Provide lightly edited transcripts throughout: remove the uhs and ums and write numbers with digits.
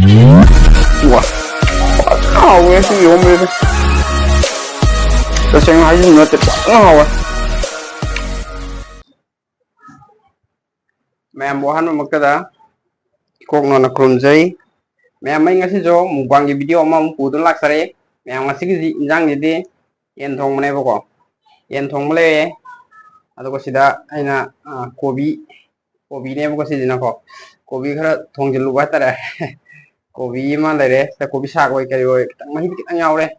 Ủa, hầu ấy, cái gì không biết. Tôi xem hay gì nữa, tuyệt quá hầu ấy. Mẹ em bố hắn một cái đó, cuộc nó krumzai. Mẹ em mấy ngày xưa mùng quăng cái video mà mùng phụ tuần lạc sare. Mẹ em ngasih cái gì, giang gì đi, yên thong mana bako, yên thong male. Atau ko sida aina kobi ne bako sida nako. Kobi khara thong jelu ba tara. Kobi mà lấy đấy, sa kobi sak oi kari oi, tang mahi kita nhau đấy.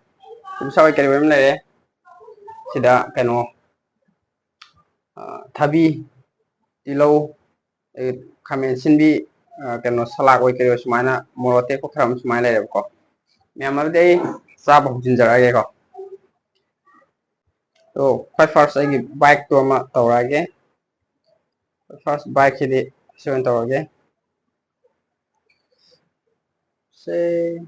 Kobi sak oi kari oi lấy đấy. Sida kano thabi tilau khamen sinbi kano salak oi kari oi sumana morote ko khram sumai lấy đấy ko. Mẹ em đây sa bọc ginger ai ko. So, first I give bike to ma tawage. First bike sidi seven tawage. Say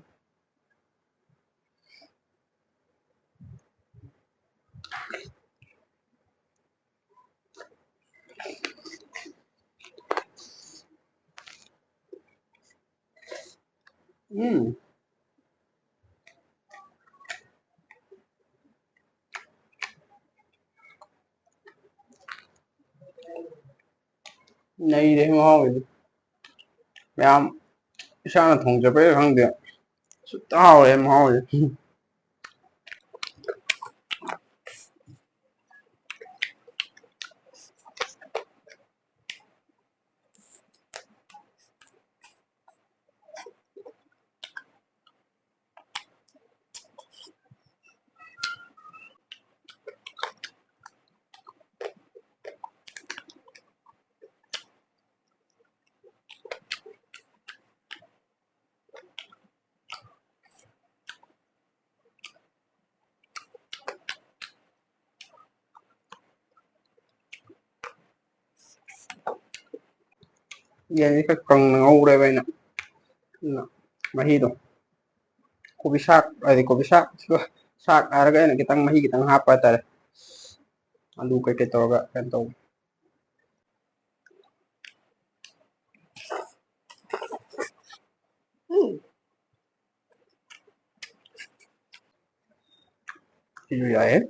này đấy mà không mẹ em sao là thùng chụp ấy không được tao em thôi vậy cái cần ngu đây vậy nè mà hi đâu kopi sak ada kopi sak sak harga ini kita mahi kita ngapa tadi aduh kayak gitu gak kan tahu iya ya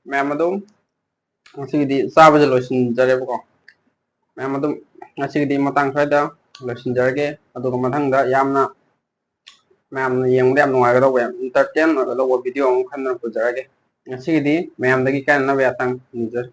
ꯃꯌꯥꯝ ꯑꯗꯨꯝ ꯉꯁꯤꯒꯤꯗꯤ ꯆꯥꯕꯁꯦ ꯂꯣꯏꯁꯤꯟꯖꯔꯦꯕꯀꯣ ꯃꯌꯥꯝ ꯑꯗꯨꯝ ꯉꯁꯤꯒꯤꯗꯤ ꯃꯇꯥꯡ ꯁ꯭ꯋꯥꯏꯗ ꯂꯣꯏꯁꯤꯟꯖꯔꯒꯦ ꯑꯗꯨꯒ ꯃꯊꯪꯗ ꯌꯥꯝꯅ ꯃꯌꯥꯝꯅ ꯌꯦꯡꯕꯗ ꯌꯥꯝ ꯅꯨꯡꯉꯥꯏꯒꯗꯧꯕ ꯌꯥꯝ ꯏꯟꯇꯔꯇꯦꯟ ꯑꯣꯏꯒꯗꯧꯕ ꯚꯤꯗꯤꯑꯣ ꯑꯃ ꯈꯟꯅ ꯄꯨꯖꯔꯒꯦ ꯉꯁꯤꯒꯤꯗꯤ ꯃꯌꯥꯝꯗꯒꯤ ꯀꯥꯏꯅꯅꯕ ꯌꯥꯊꯪ ꯅꯤꯖꯔꯤ